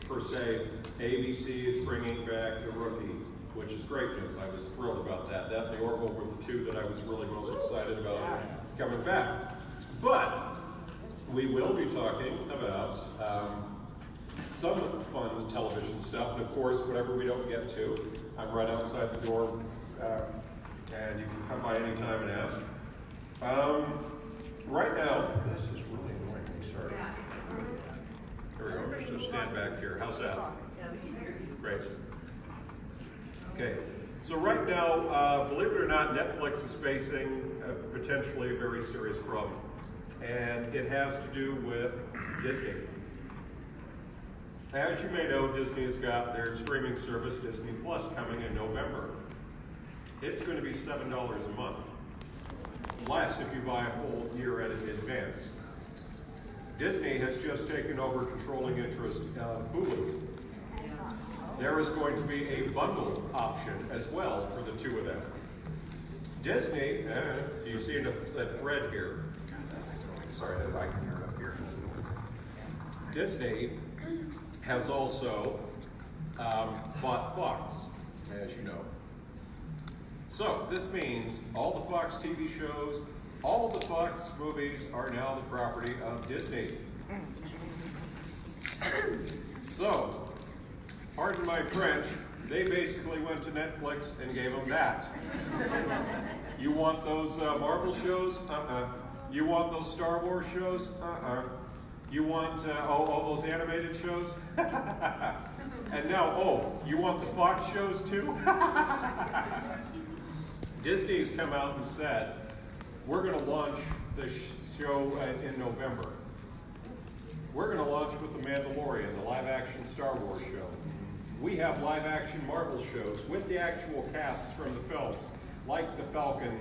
per se. ABC is bringing back The Rookie, which is great news. I was thrilled about that. That and The Orville were the two that I was really most excited about coming back. But we will be talking about some fun television stuff, and of course, whatever we don't get to, I'm right outside the door, and you can come by any time and ask. Right now, this is really annoying me, sorry. Here we go, let's just stand back here. How's that? Great. Okay, so right now, believe it or not, Netflix is facing potentially a very serious problem. And it has to do with Disney. As you may know, Disney has got their streaming service, Disney Plus, coming in November. It's going to be $7 a month, less if you buy a full year in advance. Disney has just taken over controlling interest of Hulu. There is going to be a bundle option as well for the two of them. Disney, you see that thread here. Sorry that I can hear it up here. Disney has also bought Fox, as you know. So this means all the Fox TV shows, all of the Fox movies are now the property of Disney. So, pardon my French, they basically went to Netflix and gave them that. You want those Marvel shows? You want those Star Wars shows? You want all those animated shows? And now, you want the Fox shows too? Disney's come out and said, we're going to launch the show in November. We're going to launch with The Mandalorian, the live-action Star Wars show. We have live-action Marvel shows with the actual casts from the films, like Falcon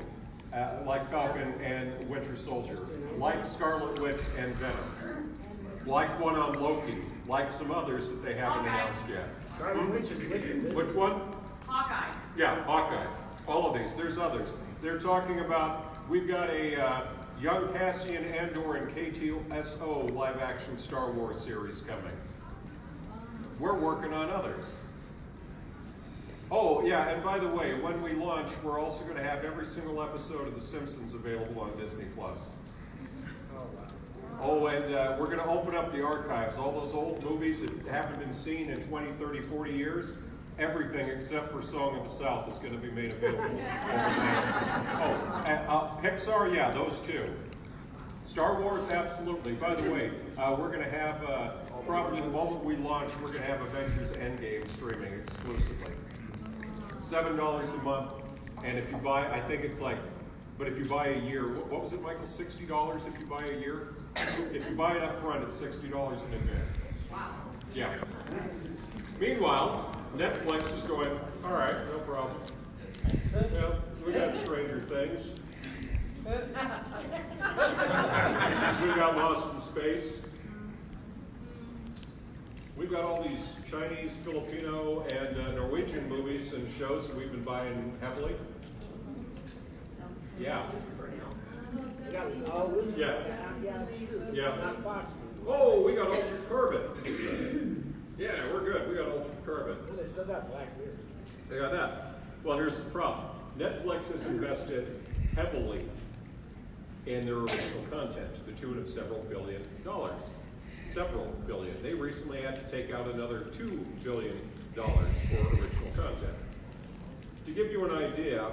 and Winter Soldier, like Scarlet Witch and Venom, like one on Loki, like some others that they haven't announced yet. Scarlet Witch is wicked. Which one? Hawkeye. Yeah, Hawkeye. All of these. There's others. They're talking about, we've got a young Cassian Andor and KTSO live-action Star Wars series coming. We're working on others. Oh, yeah, and by the way, when we launch, we're also going to have every single episode of The Simpsons available on Disney+. Oh, and we're going to open up the archives. All those old movies that haven't been seen in 20, 30, 40 years, everything except for Song of the South is going to be made available. Pixar, yeah, those two. Star Wars, absolutely. By the way, we're going to have, probably the moment we launch, we're going to have Avengers Endgame streaming exclusively. $7 a month, and if you buy, I think it's like, but if you buy a year, what was it, Michael, $60 if you buy a year? If you buy it up front, it's $60 in advance. Wow. Yeah. Meanwhile, Netflix is going, all right, no problem. Yeah, we got Stranger Things. We got Lost in Space. We've got all these Chinese, Filipino, and Norwegian movies and shows that we've been buying heavily. Yeah. Yeah. Yeah. Oh, we got Altered Carbon. Yeah, we're good. We got Altered Carbon. They still got Black Mirror. They got that. Well, here's the problem. Netflix has invested heavily in their original content to the tune of several billion dollars. Several billion. They recently had to take out another $2 billion for original content. To give you an idea,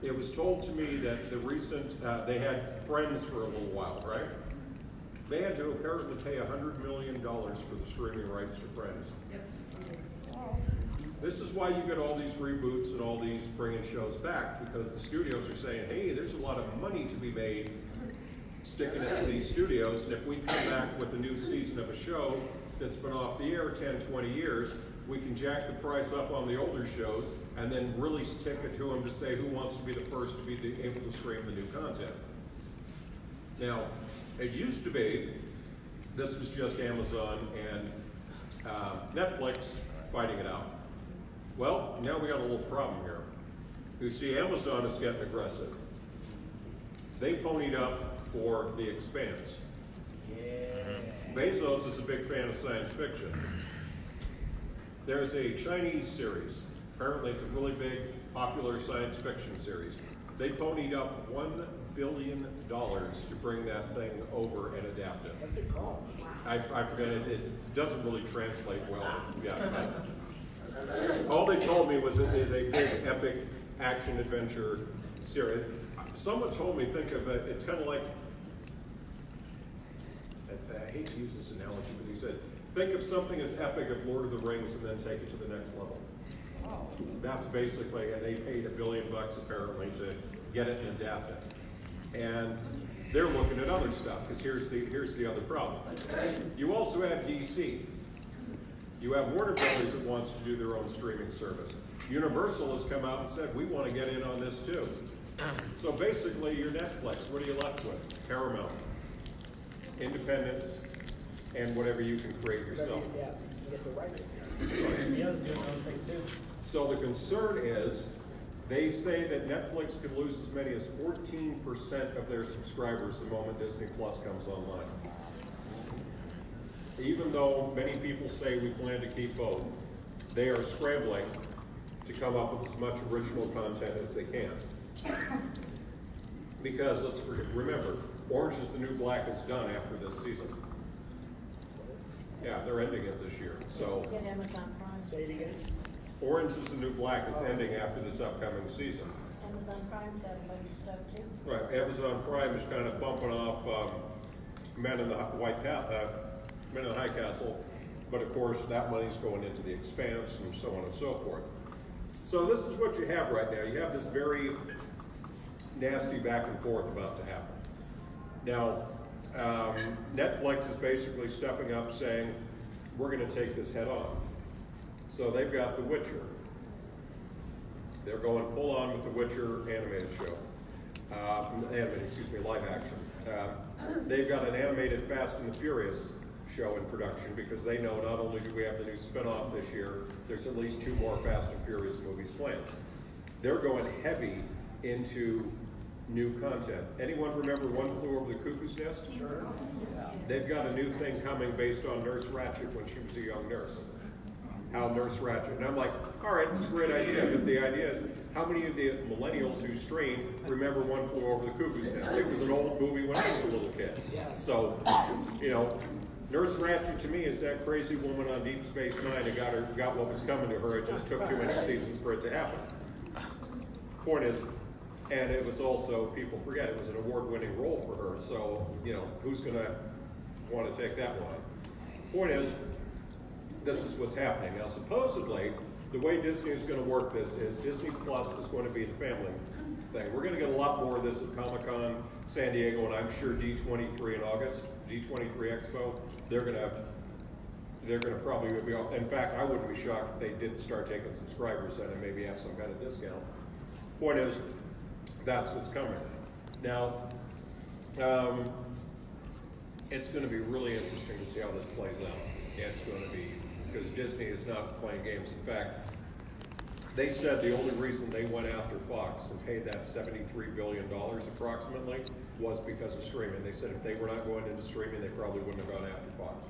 it was told to me that the recent, they had Friends for a little while, right? They had to apparently pay $100 million for the streaming rights to Friends. Yep. This is why you get all these reboots and all these bringing shows back, because the studios are saying, hey, there's a lot of money to be made sticking it to these studios, and if we come back with a new season of a show that's been off the air 10, 20 years, we can jack the price up on the older shows and then really stick it to them to say who wants to be the first to be able to stream the new content. Now, it used to be, this was just Amazon and Netflix fighting it out. Well, now we got a little problem here. You see, Amazon is getting aggressive. They ponied up for The Expanse. Yeah. Bezos is a big fan of science fiction. There's a Chinese series. Apparently it's a really big, popular science fiction series. They ponied up $1 billion to bring that thing over and adapt it. What's it called? I forget it. It doesn't really translate well. Yeah. All they told me was it is a big, epic action adventure series. Someone told me, think of it. It's kind of like. I hate to use this analogy, but he said, think of something as epic as Lord of the Rings, and then take it to the next level. Oh. That's basically, and they paid $1 billion apparently to get it and adapt it. And they're looking at other stuff, because here's the other problem. You also have DC. You have Warner Brothers that wants to do their own streaming service. Universal has come out and said, we want to get in on this too. So basically, your Netflix, what are you left with? Paramount, independence, and whatever you can create yourself. Yeah, you get the rights. HBO's doing their own thing too. So the concern is, they say that Netflix could lose as many as 14% of their subscribers the moment Disney Plus comes online. Even though many people say we plan to keep both, they are scrambling to come up with as much original content as they can. Because let's remember, Orange is the New Black is done after this season. Yeah, they're ending it this year. So Get Amazon Prime. Say it again. Orange is the New Black is ending after this upcoming season. Amazon Prime's got a bunch of stuff too. Right, Amazon Prime is kind of bumping off Men in the High Castle, but of course that money's going into The Expanse and so on and so forth. So this is what you have right now. You have this very nasty back and forth about to happen. Now, Netflix is basically stepping up saying, we're going to take this head on. So they've got The Witcher. They're going full on with The Witcher animated show. Live action. They've got an animated Fast and the Furious show in production because they know not only do we have the new spin-off this year, there's at least 2 more Fast and Furious movies planned. They're going heavy into new content. Anyone remember One Flew Over the Cuckoo's Nest? Sure. They've got a new thing coming based on Nurse Ratched when she was a young nurse. How Nurse Ratched. And I'm like, all right, it's a great idea, but the idea is, how many of the millennials who stream remember One Flew Over the Cuckoo's Nest? It was an old movie when I was a little kid. So, you know, Nurse Ratched to me is that crazy woman on Deep Space Nine that got what was coming to her. It just took too many seasons for it to happen. Point is, and it was also, people forget, it was an award-winning role for her, so, you know, who's going to want to take that one? Point is, this is what's happening. Now, supposedly, the way Disney is going to work this is Disney Plus is going to be the family thing. We're going to get a lot more of this at Comic-Con San Diego, and I'm sure D23 in August, D23 Expo, they're going to probably be, in fact, I wouldn't be shocked if they didn't start taking subscribers then and maybe have some kind of discount. Point is, that's what's coming. Now, it's going to be really interesting to see how this plays out. It's going to be, because Disney is not playing games. In fact, they said the only reason they went after Fox and paid that $73 billion approximately was because of streaming. They said if they were not going into streaming, they probably wouldn't have gone after Fox.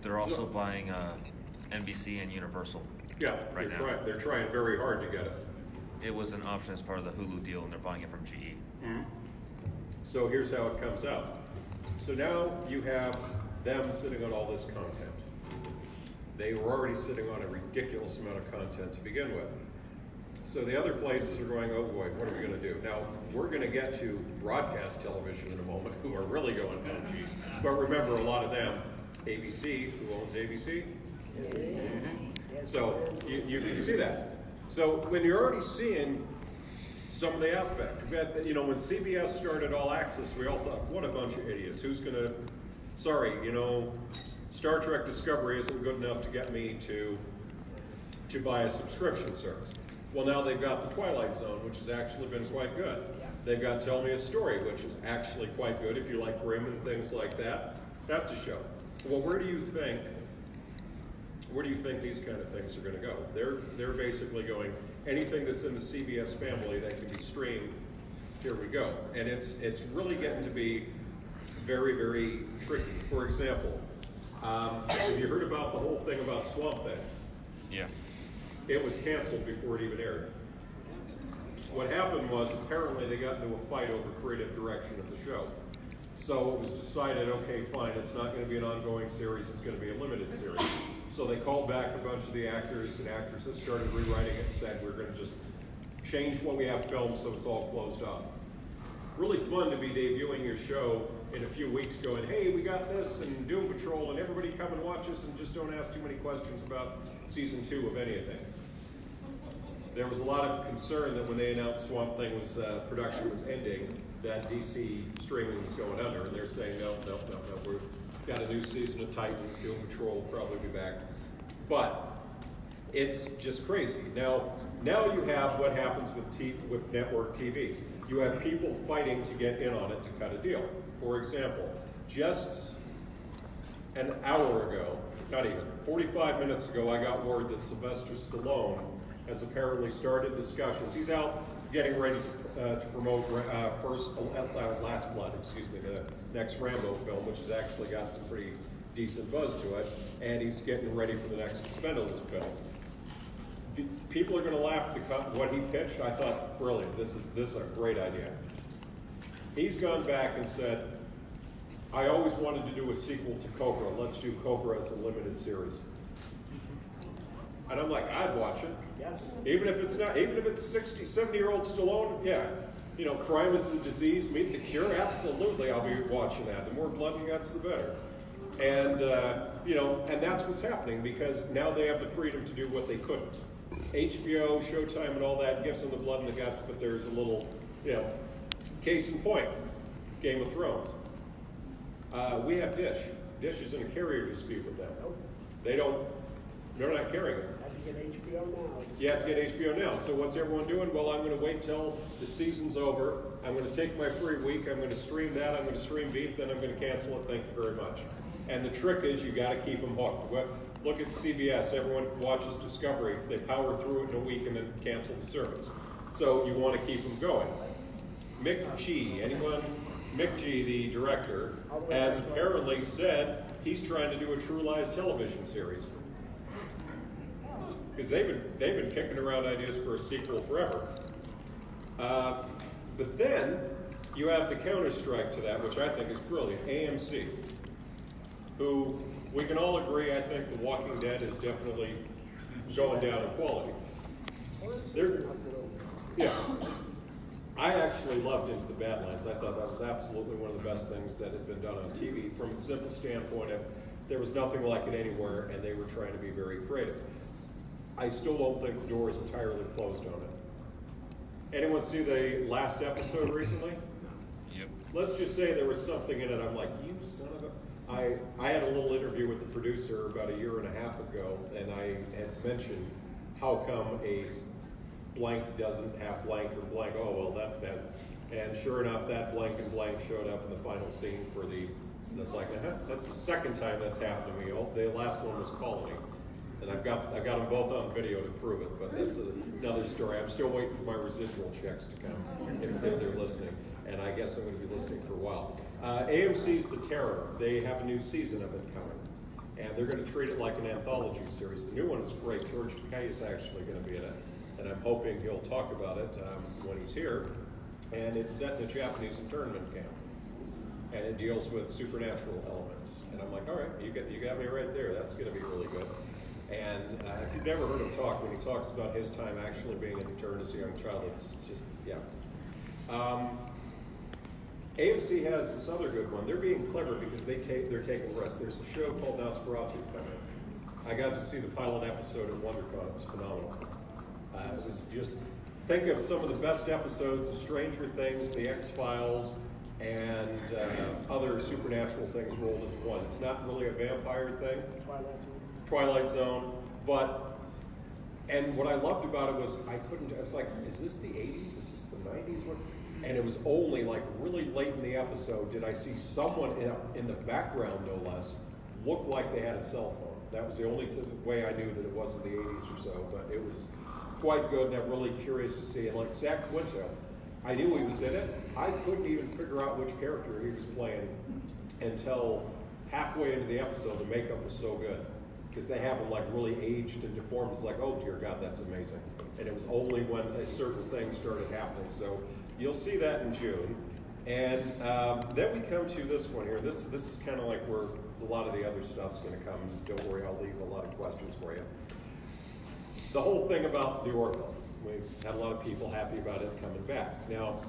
They're also buying NBC and Universal. Yeah, right now. They're trying very hard to get it. It was an option as part of the Hulu deal, and they're buying it from GE. Mm-hmm. So here's how it comes out. So now you have them sitting on all this content. They were already sitting on a ridiculous amount of content to begin with. So the other places are going, oh boy, what are we going to do? Now, we're going to get to broadcast television in a moment, who are really going, oh geez. But remember, a lot of them, ABC, who owns ABC? Mm-hmm. So you can see that. So when you're already seeing some of the effect, you know, when CBS started All Access, we all thought, what a bunch of idiots. Who's going to, sorry, you know, Star Trek Discovery isn't good enough to get me to buy a subscription service. Well, now they've got The Twilight Zone, which has actually been quite good. They've got Tell Me a Story, which is actually quite good if you like Grimm and things like that. That's a show. Well, where do you think these kind of things are going to go? They're basically going, anything that's in the CBS family that can be streamed, here we go. And it's really getting to be very, very tricky. For example, Have you heard about the whole thing about Swamp Thing? Yeah. It was canceled before it even aired. What happened was apparently they got into a fight over creative direction of the show. So it was decided, okay, fine, it's not going to be an ongoing series, it's going to be a limited series. So they called back a bunch of the actors and actresses, started rewriting it, and said we're going to just change what we have filmed so it's all closed up. Really fun to be debuting your show in a few weeks going, hey, we got this, and Doom Patrol, and everybody come and watch us, and just don't ask too many questions about season 2 of anything. There was a lot of concern that when they announced Swamp Thing was production was ending, that DC streaming was going under, and they're saying, no, we've got a new season of Titans, Doom Patrol will probably be back. But it's just crazy. Now you have what happens with network TV. You have people fighting to get in on it to cut a deal. For example, just an hour ago, not even, 45 minutes ago, I got word that Sylvester Stallone has apparently started discussions. He's out getting ready to promote Last Blood, the next Rambo film, which has actually got some pretty decent buzz to it, and he's getting ready for the next Expendables film. People are going to laugh at what he pitched. I thought, brilliant, this is a great idea. He's gone back and said, I always wanted to do a sequel to Cobra. Let's do Cobra as a limited series. And I'm like, I'd watch it. Yeah. Even if it's 60, 70-year-old Stallone, yeah. You know, crime is a disease, meet the cure, absolutely, I'll be watching that. The more blood and guts, the better. And, and that's what's happening because now they have the freedom to do what they couldn't. HBO, Showtime, and all that gives them the blood and the guts, but there's a little, case in point, Game of Thrones. We have Dish. Dish is in a carrier dispute with them. Nope. They're not carrying it. Have to get HBO now. You have to get HBO now. So what's everyone doing? Well, I'm going to wait till the season's over. I'm going to take my free week. I'm going to stream that. I'm going to stream Beef. Then I'm going to cancel it. Thank you very much. And the trick is you got to keep them hooked. Look at CBS. Everyone watches Discovery. They power through it in a week and then cancel the service. So you want to keep them going. Mick G, the director, has apparently said he's trying to do a True Lies television series. Because they've been kicking around ideas for a sequel forever. But then you have the counter-strike to that, which I think is brilliant, AMC, who we can all agree, I think The Walking Dead is definitely going down in quality. Yeah. I actually loved Into the Badlands. I thought that was absolutely one of the best things that had been done on TV from a simple standpoint of there was nothing like it anywhere and they were trying to be very creative. I still don't think the door is entirely closed on it. Anyone see the last episode recently? Yep. Let's just say there was something in it. I'm like, you son of a... I had a little interview with the producer about a year and a half ago, and I had mentioned how come a blank doesn't have blank or blank. Oh, well, that. And sure enough, that blank and blank showed up in the final scene for the... And it's like, that's the second time that's happened to me. The last one was Colony. And I've got them both on video to prove it, but that's another story. I'm still waiting for my residual checks to come if they're listening, and I guess I'm going to be listening for a while. AMC's The Terror. They have a new season of it coming, and they're going to treat it like an anthology series. The new one is great. George Takei is actually going to be in it, and I'm hoping he'll talk about it when he's here. And it's set in a Japanese internment camp, and it deals with supernatural elements. And I'm like, all right, you got me right there. That's going to be really good. And if you've never heard him talk, when he talks about his time actually being an intern as a young child, it's just, yeah. AMC has this other good one. They're being clever because they're taking risks. There's a show called Nosferatu coming. I got to see the pilot episode at WonderCon. It was phenomenal. It was just, think of some of the best episodes of Stranger Things, The X-Files, and other supernatural things rolled into one. It's not really a vampire thing. Twilight Zone, and what I loved about it was I was like, is this the 80s? Is this the 90s? And it was only like really late in the episode did I see someone in the background, no less, look like they had a cell phone. That was the only way I knew that it wasn't the 80s or so, but it was quite good, and I'm really curious to see it. Like Zach Quinto, I knew he was in it. I couldn't even figure out which character he was playing until halfway into the episode, the makeup was so good. Because they have them like really aged and deformed. It's like, oh dear God, that's amazing. And it was only when a certain thing started happening. So you'll see that in June. And then we come to this one here. This is kind of like where a lot of the other stuff's going to come. Don't worry, I'll leave a lot of questions for you. The whole thing about the Orville. We've had a lot of people happy about it coming back. Now,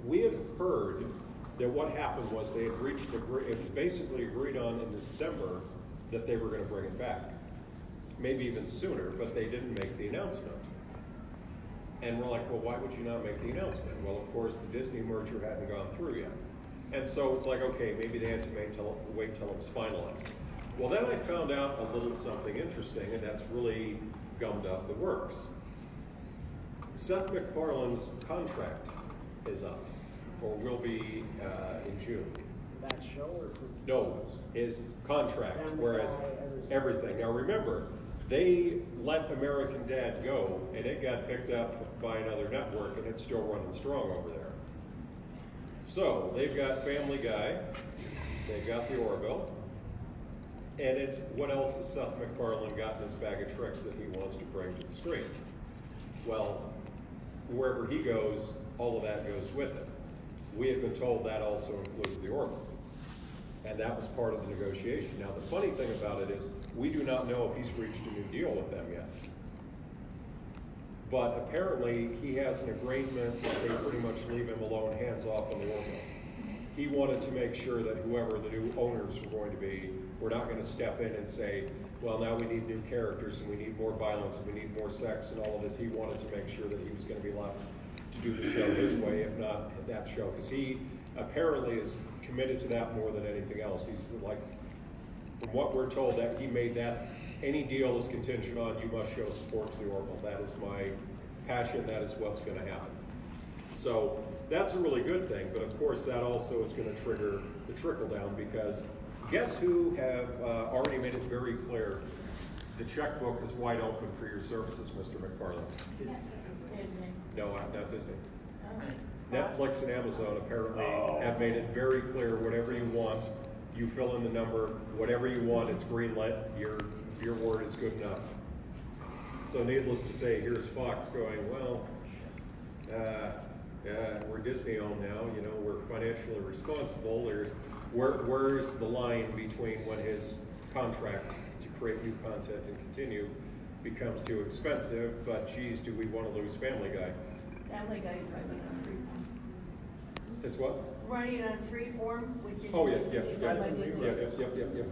we had heard that what happened was they had reached, it was basically agreed on in December that they were going to bring it back. Maybe even sooner, but they didn't make the announcement. And we're like, well, why would you not make the announcement? Well, of course, the Disney merger hadn't gone through yet. And so it's like, okay, maybe they had to wait till it was finalized. Well, then I found out a little something interesting, and that's really gummed up the works. Seth MacFarlane's contract is up, or will be in June. That show or for? No, his contract, Family whereas Guy, everything. Now remember, they let American Dad go, and it got picked up by another network, and it's still running strong over there. So they've got Family Guy, they've got the Orville, and it's what else has Seth MacFarlane got in his bag of tricks that he wants to bring to the screen? Well, wherever he goes, all of that goes with it. We have been told that also includes the Orville. And that was part of the negotiation. Now, the funny thing about it is we do not know if he's reached a new deal with them yet. But apparently, he has an agreement that they pretty much leave him alone, hands off on the Orville. He wanted to make sure that whoever the new owners were going to be, were not going to step in and say, well, now we need new characters, and we need more violence, and we need more sex, and all of this. He wanted to make sure that he was going to be left to do the show his way, if not that show. Because he apparently is committed to that more than anything else. He's like, from what we're told, that he made that, any deal is contingent on you must show support to the Orville. That is my passion, that is what's going to happen. So that's a really good thing, but of course that also is going to trigger the trickle down, because guess who have already made it very clear the checkbook is wide open for your services, Mr. MacFarlane. Disney. No, not Disney. Oh. Netflix and Amazon apparently have made it very clear, whatever you want, you fill in the number, whatever you want, it's greenlit, your word is good enough. So needless to say, here's Fox going, well, we're Disney owned now, you know, we're financially responsible. Where's the line between when his contract to create new content and continue becomes too expensive, but geez, do we want to lose Family Guy? Family Guy's running on Freeform. It's what? Running on Freeform, which is. Oh, yeah. is owned by Disney.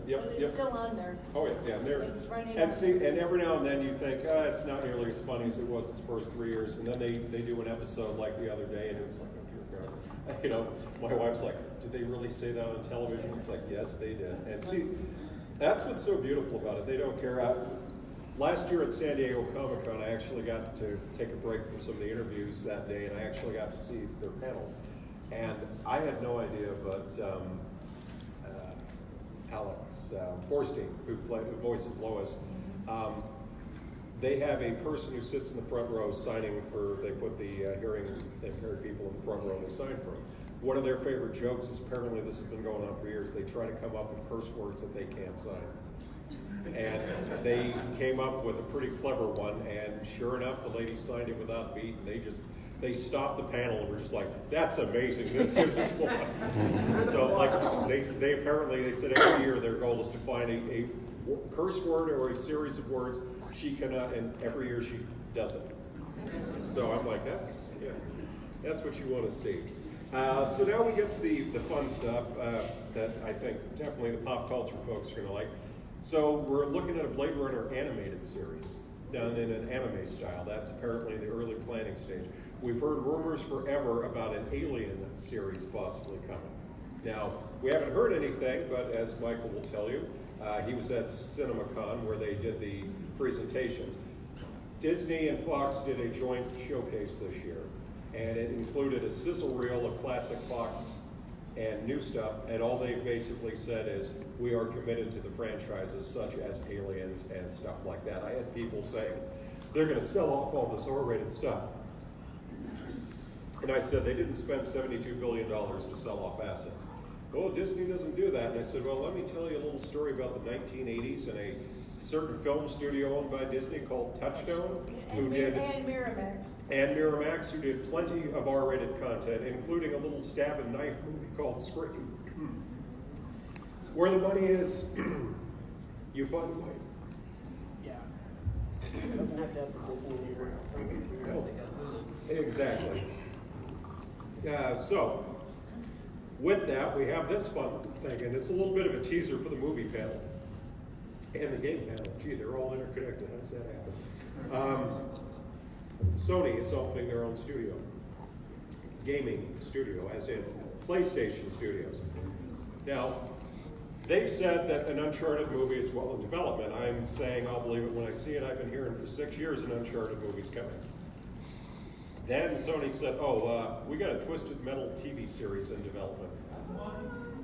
Yep. But it's still on there. Oh, yeah, and It's running and on- see, and every now and then you think, it's not nearly as funny as it was its first 3 years, and then they do an episode like the other day, and it was like, oh dear God. You know, my wife's like, did they really say that on television? It's like, yes, they did. And see, that's what's so beautiful about it. They don't care. Last year at San Diego Comic-Con, I actually got to take a break from some of the interviews that day, and I actually got to see their panels. And I had no idea, but Alex Borstein, who voices Lois, they have a person who sits in the front row signing for, they put the hearing impaired people in the front row and they sign for them. One of their favorite jokes is, apparently this has been going on for years, they try to come up with curse words that they can't sign. And they came up with a pretty clever one, and sure enough, the lady signed it without a beat, and they stopped the panel and were just like, that's amazing, this gives us one. So like, they apparently, they said every year their goal is to find a curse word or a series of words she cannot, and every year she does it. So I'm like, that's what you want to see. So now we get to the fun stuff that I think definitely the pop culture folks are going to like. So we're looking at a Blade Runner animated series done in an anime style. That's apparently the early planning stage. We've heard rumors forever about an Alien series possibly coming. Now, we haven't heard anything, but as Michael will tell you, he was at CinemaCon where they did the presentations. Disney and Fox did a joint showcase this year, and it included a sizzle reel of classic Fox and new stuff, and all they basically said is, we are committed to the franchises such as Aliens and stuff like that. I had people saying, they're going to sell off all this R-rated stuff. And I said, they didn't spend $72 billion to sell off assets. oh, Disney doesn't do that. And I said, well, let me tell you a little story about the 1980s and a certain film studio owned by Disney called Touchstone, who did, And Miramax. and Miramax, who did plenty of R-rated content, including a little stab and knife movie called Scream. Where the money is, you find a way. Yeah. It doesn't have to have the Disney anymore. No. Exactly. So, with that, we have this fun thing, and it's a little bit of a teaser for the movie panel and the game panel. Gee, they're all interconnected. How does that happen? Sony is opening their own studio, gaming studio, as in PlayStation Studios. Now, they've said that an Uncharted movie is well in development. I'm saying I'll believe it when I see it. I've been hearing for 6 years an Uncharted movie's coming. Then Sony said, oh, we got a Twisted Metal TV series in development.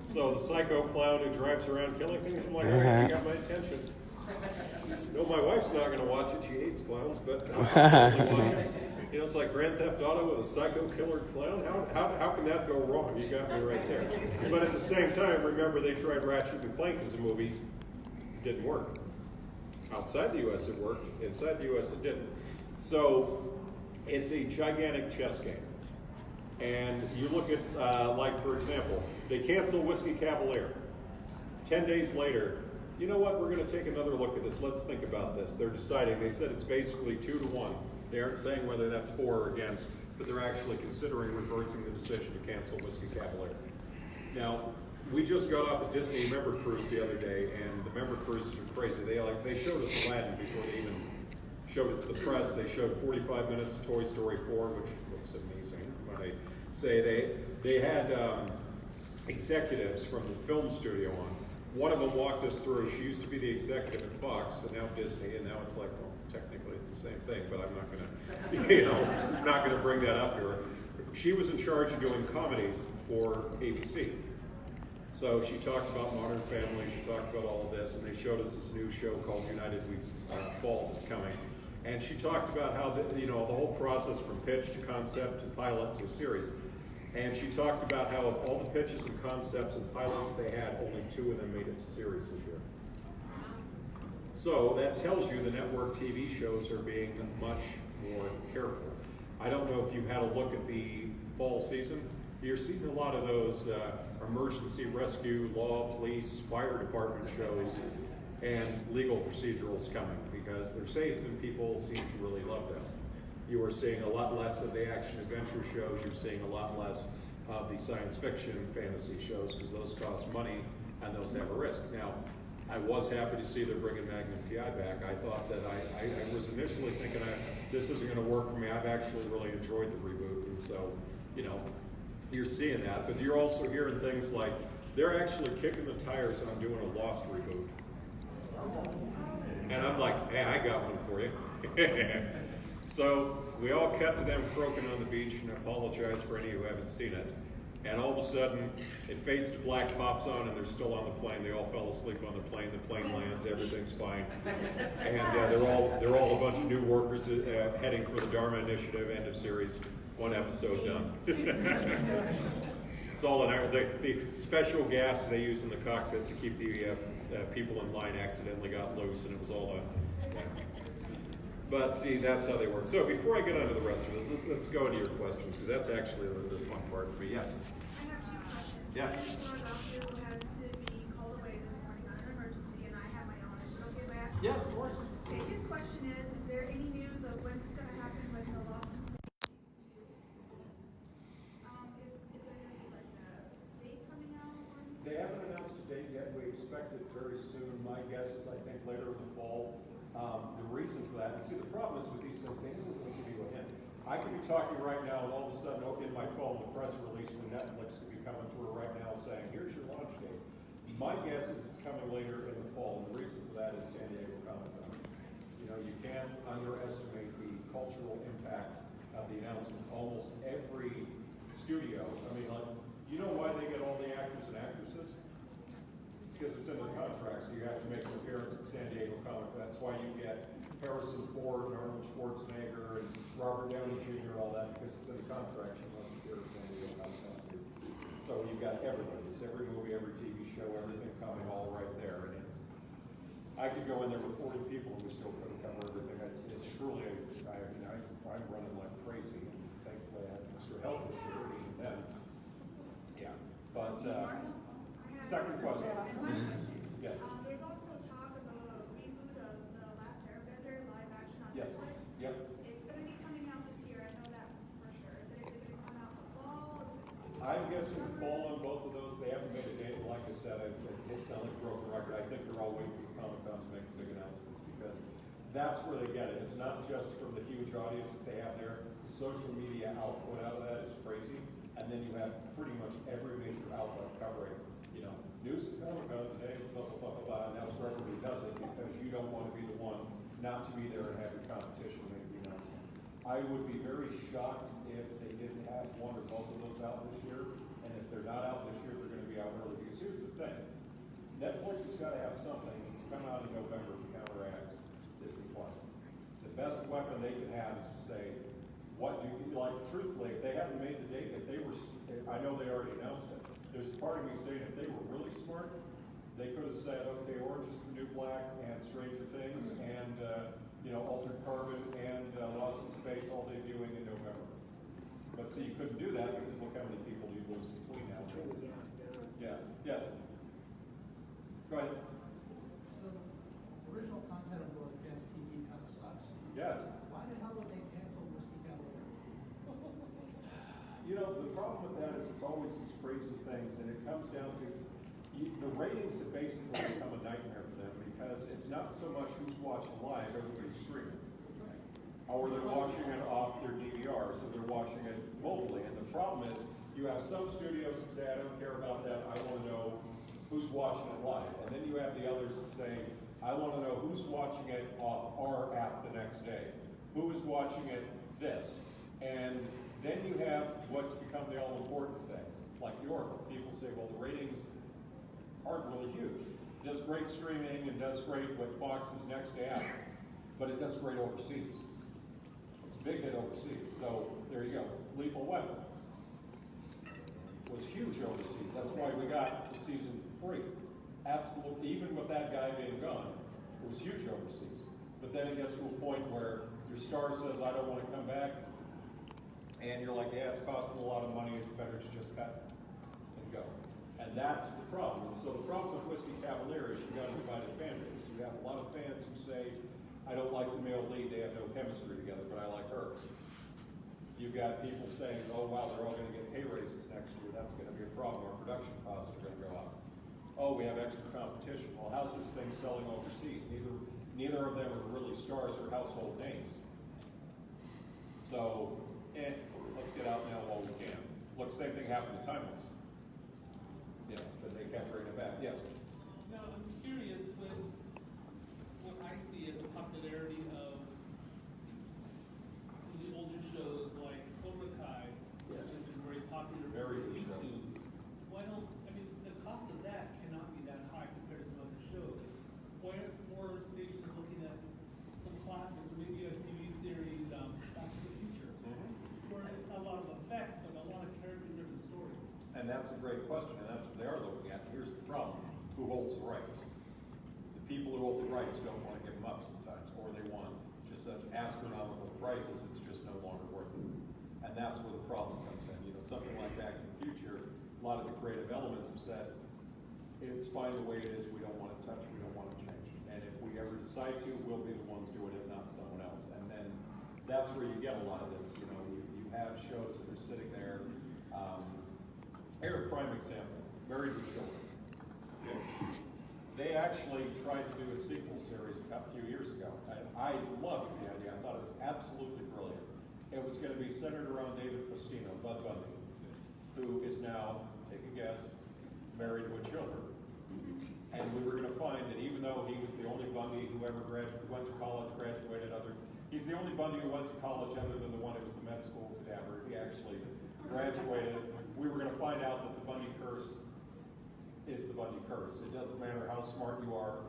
So the psycho clown who drives around killing things, I'm like, all right, you got my attention. No, my wife's not going to watch it. She hates clowns, but you know, it's like Grand Theft Auto with a psycho killer clown. How can that go wrong? You got me right there. But at the same time, remember they tried Ratchet and Clank as a movie. It didn't work. Outside the U.S. it worked. Inside the U.S. it didn't. So it's a gigantic chess game. And you look at, like, for example, they cancel Whiskey Cavalier. 10 days later, you know what, we're going to take another look at this. Let's think about this. They're deciding. They said it's basically 2-1. They aren't saying whether that's for or against, but they're actually considering reversing the decision to cancel Whiskey Cavalier. Now, we just got off a Disney member cruise the other day, and the member cruises are crazy. They showed us Aladdin before they even showed it to the press. They showed 45 minutes of Toy Story 4, which looks amazing. When they say they had executives from the film studio on. One of them walked us through. She used to be the executive at Fox, and now Disney, and now it's like, well, technically it's the same thing, but I'm not gonna, not gonna bring that up to her. She was in charge of doing comedies for ABC. So she talked about Modern Family. She talked about all of this, and they showed us this new show called United We Fall that's coming. And she talked about how the whole process from pitch to concept to pilot to series. And she talked about how of all the pitches and concepts and pilots they had, only 2 of them made it to series this year. So that tells you the network TV shows are being much more careful. I don't know if you had a look at the fall season. You're seeing a lot of those emergency rescue, law, police, fire department shows and legal procedurals coming because they're safe and people seem to really love them. You are seeing a lot less of the action-adventure shows. You're seeing a lot less of the science fiction fantasy shows because those cost money and those have a risk. Now, I was happy to see they're bringing Magnum PI back. I thought that I was initially thinking this isn't going to work for me. I've actually really enjoyed the reboot, and so, you're seeing that. But you're also hearing things like they're actually kicking the tires on doing a Lost reboot. And I'm like, hey, I got one for you. So we all cut to them croaking on the beach, and I apologize for any who haven't seen it. And all of a sudden, it fades to black, pops on, and they're still on the plane. They all fell asleep on the plane. The plane lands, everything's fine. And they're all a bunch of new workers heading for the Dharma Initiative, end of series, 1 episode done. It's all the special gas they use in the cockpit to keep the people in line accidentally got loose, and it was all But see, that's how they work. So before I get on to the rest of this, let's go into your questions, because that's actually the fun part for me. Yes? I have 2 questions. Yes. I have a doctor who has to be called away this morning on an emergency, and I have my own. Is it okay if I ask? Yeah, of course. Okay, his question is there any news of when it's going to happen with the Lost and Snake? Is there going to be like a date coming out or anything? They haven't announced a date yet. We expect it very soon. My guess is I think later in the fall. The reason for that, and see the problem is with these things, they don't really give you a hint. I could be talking right now and all of a sudden in my phone the press release from Netflix could be coming through right now saying, here's your launch date. My guess is it's coming later in the fall, and the reason for that is San Diego Comic-Con. You can't underestimate the cultural impact of the announcements. Almost every studio, you know why they get all the actors and actresses? Because it's in the contract, so you have to make an appearance at San Diego Comic. That's why you get Harrison Ford and Arnold Schwarzenegger and Robert Downey Jr. and all that, because it's in the contract. You must appear at San Diego Comic. So you've got everybody, it's every movie, every TV show, everything coming all right there, and it's, I could go in there with 40 people and we still couldn't cover everything. It's truly, I'm running like crazy, and thankfully I have extra help this year, and then, yeah. But, second question. And my question. Yes. There's also talk of a reboot of The Last Airbender live action on Yes. Netflix. Yep. It's gonna be coming out this year, I know that for sure, but is it gonna come out in the fall? Is it- I'm guessing fall on both of those. They haven't made a date. Like I said, it sounds like a broken record. I think they're all waiting for Comic-Con to make the big announcements because that's where they get it. It's not just from the huge audiences they have there. The social media output out of that is crazy. And then you have pretty much every major outlet covering, you know, news is Comic-Con today, blah, blah, blah, blah, blah. And that's where everybody does it because you don't want to be the one not to be there and have your competition make the announcement. I would be very shocked if they didn't have one or both of those out this year. And if they're not out this year, they're going to be out early. Because here's the thing. Netflix has got to have something to come out in November to counteract Disney Plus. The best weapon they can have is to say, what do you, like, truthfully, if they haven't made the date, if they were, I know they already announced it. There's part of me saying if they were really smart, they could have said, okay, Orange is the New Black and Stranger Things and, you know, Altered Carbon and Lost in Space all debuting in November. But see, you couldn't do that because look how many people you lose between now. Yeah, yes. Go ahead. So, original content of broadcast TV kind of sucks. Yes. Why the hell would they cancel Whiskey Cavalier? You know, the problem with that is it's always these crazy things, and it comes down to the ratings have basically become a nightmare for them because it's not so much who's watching live, everybody's streaming. Or they're watching it off their DVR, so they're watching it mobilely. And the problem is, you have some studios that say, I don't care about that, I want to know who's watching it live. And then you have the others that say, I want to know who's watching it off our app the next day. Who is watching it this? And then you have what's become the all-important thing, like the Oracle. People say, well, the ratings aren't really huge. It does great streaming and does great with Fox's next app, but it does great overseas. It's a big hit overseas. So there you go. Lethal Weapon was huge overseas. That's why we got the season 3. Absolutely, even with that guy being gone, it was huge overseas. But then it gets to a point where your star says, I don't want to come back, and you're like, yeah, it's costing a lot of money, it's better to just cut and go. And that's the problem. And so the problem with Whiskey Cavalier is you've got a divided fan base. You have a lot of fans who say, I don't like the male lead, they have no chemistry together, but I like her. You've got people saying, oh wow, they're all going to get pay raises next year, that's going to be a problem, our production costs are going to go up. Oh, we have extra competition. Well, how's this thing selling overseas? Neither of them are really stars or household names. So, let's get out now while we can. Look, same thing happened to Timeless. You know, but they kept bringing it back. Yes? Now, I'm curious with what I see as a popularity of some of the older shows like Cobra Kai, which has been very popular Very for good show. YouTube. Why don't, I mean, the cost of that cannot be that high compared to some other shows. Why aren't more stations looking at some classics, or maybe a TV series, Back to the Future, where it's not a lot of effects, but a lot of character-driven stories? And that's a great question, and that's what they are looking at. Here's the problem. Who holds the rights? The people who hold the rights don't want to give them up sometimes, or they want just such astronomical prices, it's just no longer worth it. And that's where the problem comes in. You know, something like Back to the Future, a lot of the creative elements have said, it's fine the way it is, we don't want to touch, we don't want to change. And if we ever decide to, we'll be the ones doing it, not someone else. And then that's where you get a lot of this. You know, you have shows that are sitting there. Here, a prime example, Married with Children. They actually tried to do a sequel series a few years ago. And I loved the idea. I thought it was absolutely brilliant. It was going to be centered around David Faustino, Bud Bundy, who is now, take a guess, married with children. And we were going to find that even though he was the only Bundy who ever went to college, graduated he's the only Bundy who went to college other than the one who was the med school cadaver. He actually graduated. We were going to find out that the Bundy curse is the Bundy curse. It doesn't matter how smart you are,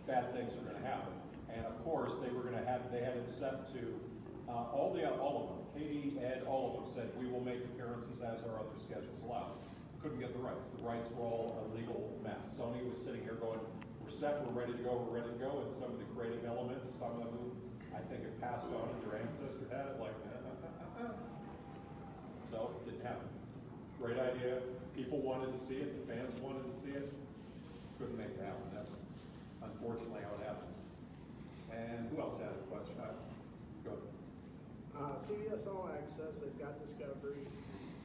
bad things are going to happen. And of course, they had it set to, all of them, Katie, Ed, all of them said, we will make appearances as our other schedules allow. couldn't get the rights. The rights were all a legal mess. Sony was sitting here going, we're set, we're ready to go, and some of the creative elements, some of them, I think it passed on, and their ancestors had it, like, So, it didn't happen. Great idea, people wanted to see it, the fans wanted to see it, couldn't make it happen. That's unfortunately how it happens. And who else had a question? Go. CBS All Access, they've got Discovery,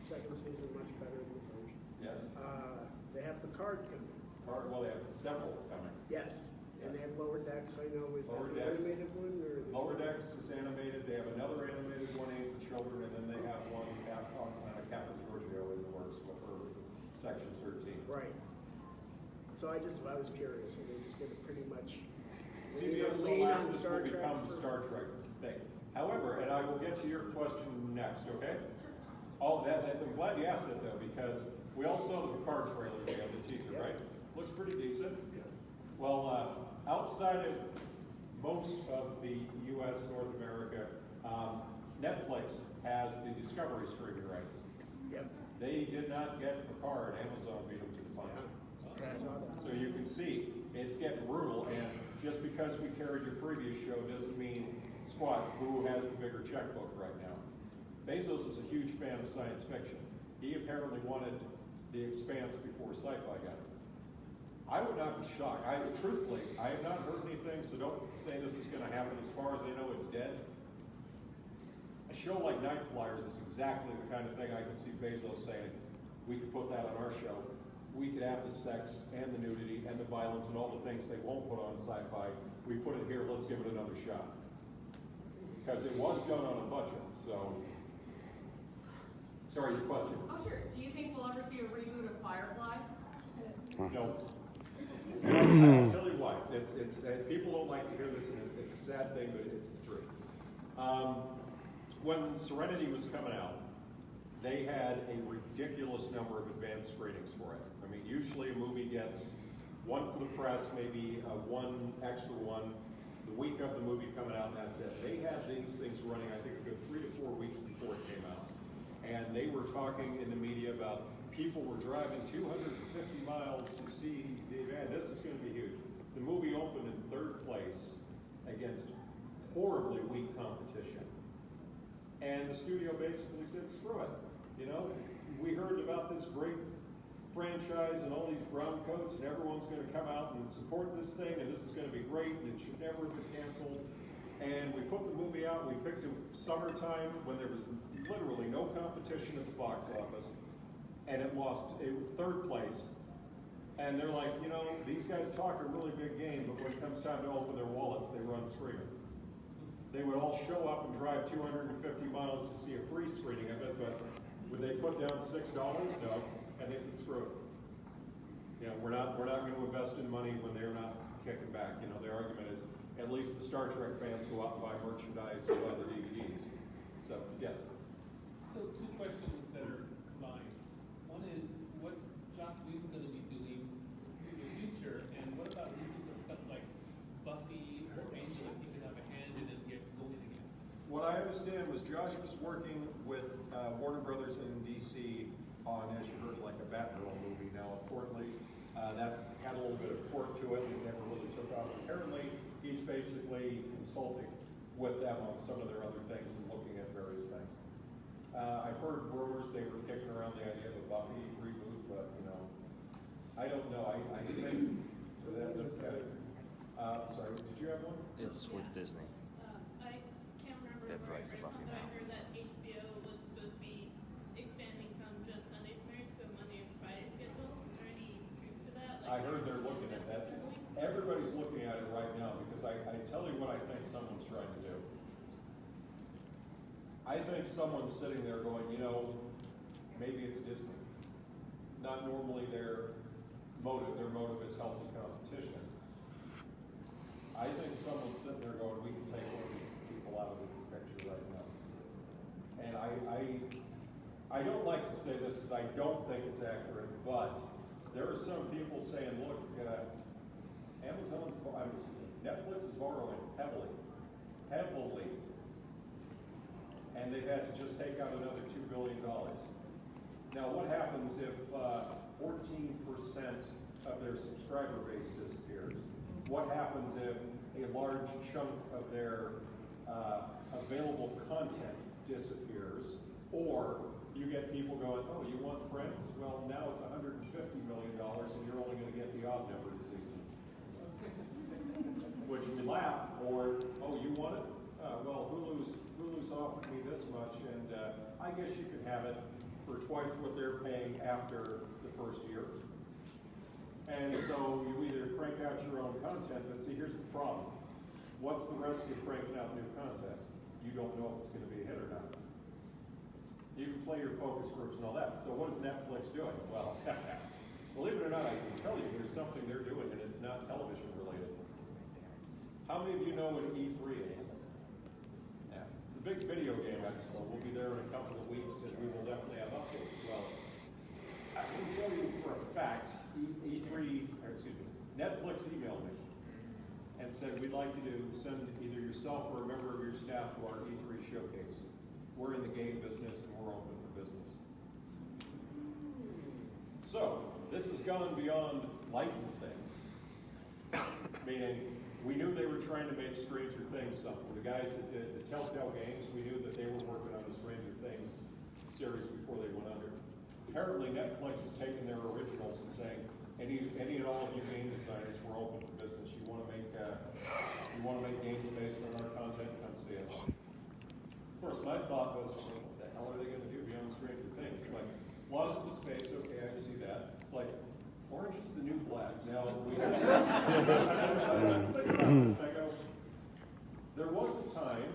second season much better than the first. Yes? They have Picard coming. Well, they have several coming. Yes, and they have Lower Decks, I know, is that Lower the Decks. animated one, or? Lower Decks is animated, they have another animated one aimed for children, and then they have one on Captain Giorgio in the works with her section 13. Right. So I was curious, and they're just gonna pretty much CBS lean All on Access Star will Trek become for- Star Trek thing. However, and I will get to your question next, okay? I'm glad you asked that though, because we all saw the Picard trailer, we had the teaser, Yeah. right? Looks pretty decent. Well, outside of most of the U.S., North America, Netflix has the Discovery streaming rights. Yep. They did not get Picard. Amazon beat them to the punch. I saw that. So you can see, it's getting brutal, and just because we carried your previous show doesn't mean squat who has the bigger checkbook right now. Bezos is a huge fan of science fiction. He apparently wanted The Expanse before sci-fi got it. I would not be shocked. Truthfully, I have not heard anything, so don't say this is going to happen. As far as I know, it's dead. A show like Night Flyers is exactly the kind of thing I could see Bezos saying, we could put that on our show. We could have the sex and the nudity and the violence and all the things they won't put on sci-fi. We put it here, let's give it another shot. Because it was done on a budget, so. Sorry, your question? Oh, sure. Do you think we'll ever see a reboot of Firefly? No. I'll tell you why. People don't like to hear this, and it's a sad thing, but it's the truth. When Serenity was coming out, they had a ridiculous number of advanced screenings for it. I mean, usually a movie gets one for the press, maybe one extra one, the week of the movie coming out, and that's it. They had these things running, I think, a good 3 to 4 weeks before it came out. And they were talking in the media about people were driving 250 miles to see, man, this is going to be huge. The movie opened in 3rd place against horribly weak competition. And the studio basically said, screw it. You know, we heard about this great franchise and all these brown coats, and everyone's going to come out and support this thing, and this is going to be great, and it should never have been canceled. And we put the movie out, we picked a summertime when there was literally no competition at the box office, and it lost 3rd place. And they're like, you know, these guys talk a really big game, but when it comes time to open their wallets, they run screaming. They would all show up and drive 250 miles to see a free screening of it, but would they put down $6? No. And they said, screw it. You know, we're not going to invest in money when they're not kicking back. You know, their argument is, at least the Star Trek fans go out and buy merchandise and buy the DVDs. So, yes. So 2 questions that are combined. One is, what's Joss Whedon going to be doing in the future? And what about reboots of stuff like Buffy or Angel, if he could have a hand in it and get going again? What I understand was Josh was working with Warner Brothers in DC on, as you heard, like a Batgirl movie. Now, importantly, that had a little bit of port to it and it never really took off. Apparently, he's basically consulting with them on some of their other things and looking at various things. I've heard rumors they were kicking around the idea of a Buffy reboot, but, you know, I don't know. I think, so that's kind of, sorry, did you have one? It's with Disney. I can't remember They have where I rights to read Buffy but I now. heard that HBO was supposed to be expanding from just Sundays premieres to a Monday and Friday schedule. Is there any truth to that? I heard they're looking at that. Everybody's looking at it right now because I tell you what I think someone's trying to do. I think someone's sitting there going, you know, maybe it's Disney. Not normally their motive is healthy competition. I think someone's sitting there going, we can take one of these people out of the picture right now. And I don't like to say this because I don't think it's accurate, but there are some people saying, look, Netflix is borrowing heavily, and they've had to just take out another $2 billion. Now, what happens if 14% of their subscriber base disappears? What happens if a large chunk of their available content disappears? Or you get people going, oh, you want Friends? Well, now it's $150 million and you're only going to get the odd numbered seasons. Which we laugh, or, oh, you want it? Well, Hulu's offered me this much, and I guess you could have it for twice what they're paying after the first year. And so you either crank out your own content, but see, here's the problem. What's the risk of cranking out new content? You don't know if it's going to be a hit or not. You can play your focus groups and all that. So what is Netflix doing? Well, believe it or not, I can tell you there's something they're doing, and it's not television related. How many of you know what E3 is? Yeah. It's a big video game expo. We'll be there in a couple of weeks, and we will definitely have updates. Well, I can tell you for a fact, Netflix emailed me and said, we'd like you to send either yourself or a member of your staff to our E3 showcase. We're in the game business and we're open for business. So, this has gone beyond licensing. Meaning, we knew they were trying to make Stranger Things something. The guys that did the Telltale games, we knew that they were working on the Stranger Things series before they went under. Apparently, Netflix is taking their originals and saying, any and all of you game designers, we're open for business. You want to make games based on our content? Come see us. Of course, my thought was, well, what the hell are they going to do beyond Stranger Things? Like, Lost to Space, okay, I see that. It's like, orange is the new black. Now, we think about this. I go, there was a time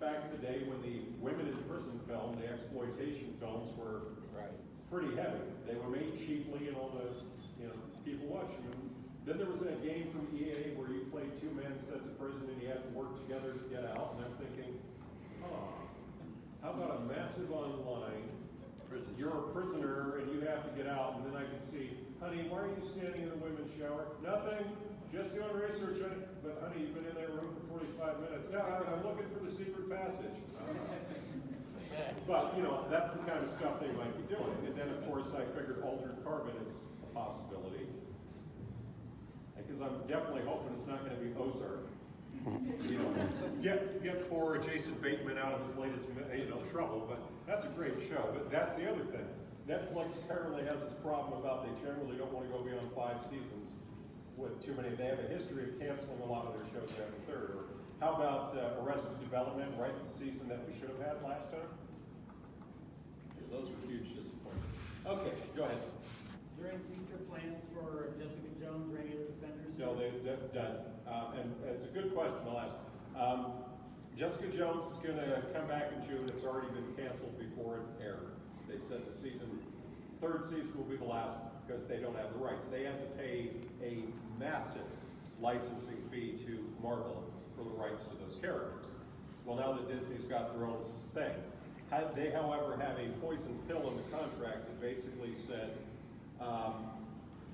back in the day when the women in prison film, the exploitation films were pretty heavy. They were made cheaply and all the people watching them. Then there was that game from EA where you played two men sent to prison and you had to work together to get out. And I'm thinking, how about a massive online? You're a prisoner and you have to get out, and then I can see, honey, why are you standing in the women's shower? Nothing, just doing research on it. But honey, you've been in that room for 45 minutes. Yeah, I'm looking for the secret passage. But, that's the kind of stuff they might be doing. And then, of course, I figured altered carbon is a possibility. Because I'm definitely hoping it's not going to be Ozark. Get poor Jason Bateman out of his latest trouble, but that's a great show. But that's the other thing. Netflix apparently has this problem about they generally don't want to go beyond 5 seasons with too many. They have a history of canceling a lot of their shows after third. Or how about Arrested Development, right? The season that we should have had last time? Because those were huge disappointments. Okay, go ahead. Is there any future plans for Jessica Jones or any of the Defenders? No, they've done. And it's a good question I'll ask. Jessica Jones is going to come back in June. It's already been canceled before it aired. They said the third season will be the last one because they don't have the rights. They have to pay a massive licensing fee to Marvel for the rights to those characters. Well, now that Disney's got their own thing. They, however, have a poison pill in the contract that basically said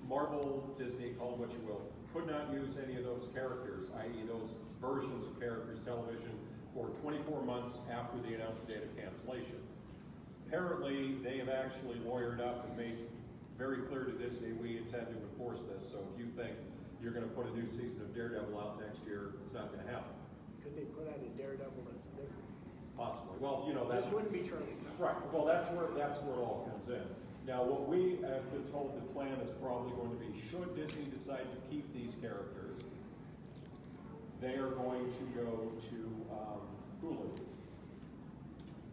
Marvel, Disney, call it what you will, could not use any of those characters, i.e. those versions of characters, television, for 24 months after the announced date of cancellation. Apparently, they have actually lawyered up and made very clear to Disney, we intend to enforce this, so if you think you're going to put a new season of Daredevil out next year, it's not going to happen. Could they put out a Daredevil that's different? Possibly. Well, that wouldn't be Charlie. Right. Well, that's where it all comes in. Now, what we have been told the plan is probably going to be, should Disney decide to keep these characters, they are going to go to Hulu.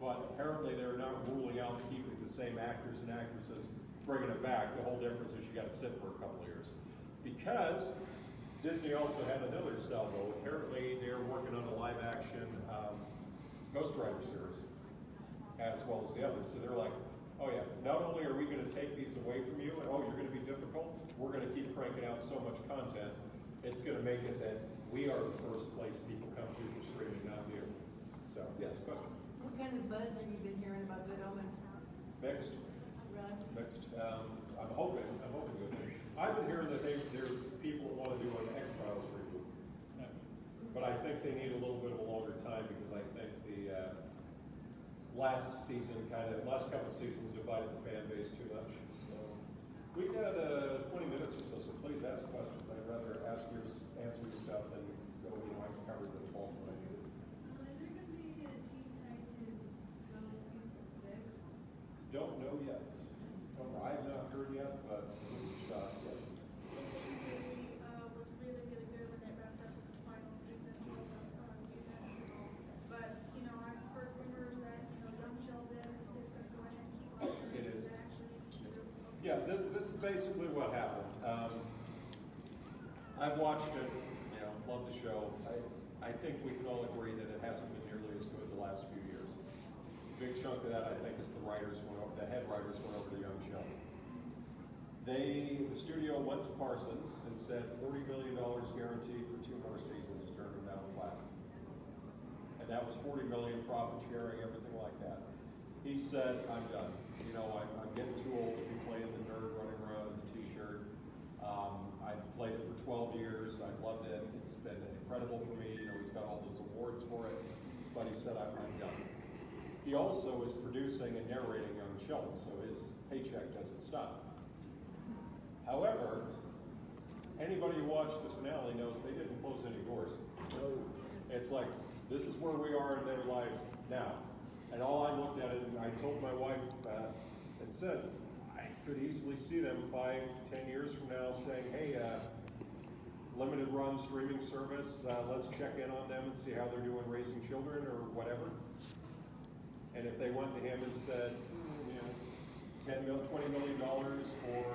But apparently they're not ruling out keeping the same actors and actresses, bringing it back. The whole difference is you got to sit for a couple of years. Because Disney also had another salvo. Apparently they're working on a live-action Ghost Rider series, as well as the others. So they're like, oh yeah, not only are we going to take these away from you, and oh, you're going to be difficult, we're going to keep cranking out so much content, it's going to make it that we are the first place people come to for streaming, not you. So, yes, question? What kind of buzz have you been hearing about Good Omens? Mixed. Really? Mixed. I'm hoping good. I've been hearing that there's people that want to do an X-Files reboot. But I think they need a little bit of a longer time because I think last couple seasons divided the fan base too much. So we've got 20 minutes or so please ask questions. I'd rather answer your stuff than go, I can cover the 12 when I need it. Is there gonna be a Teen Titans Go season 6? Don't know yet. I have not heard yet, but yes. The movie was really, really good when they wrapped up its final season, all the seasons. But, you know, I've heard rumors that, you know, young Sheldon is gonna go ahead and keep on. It is. Actually, Yeah, this is basically what happened. I've watched it, love the show. I think we can all agree that it hasn't been nearly as good the last few years. A big chunk of that, I think, is the head writers went over to young Sheldon. The studio went to Parsons and said $40 million guaranteed for 2 more seasons to turn them down flat. And that was $40 million profit sharing, everything like that. He said, I'm done. I'm getting too old to be playing the nerd running around in the t-shirt. I've played it for 12 years. I've loved it. It's been incredible for me. He's got all those awards for it. But he said, I'm done. He also is producing and narrating Young Sheldon, so his paycheck doesn't stop. However, anybody who watched the finale knows they didn't close any doors. It's like, this is where we are in their lives now. And all I looked at it, and I told my wife and said, I could easily see them 5-10 years from now saying, hey, limited run streaming service, let's check in on them and see how they're doing raising children or whatever. And if they went to him and said, $20 million for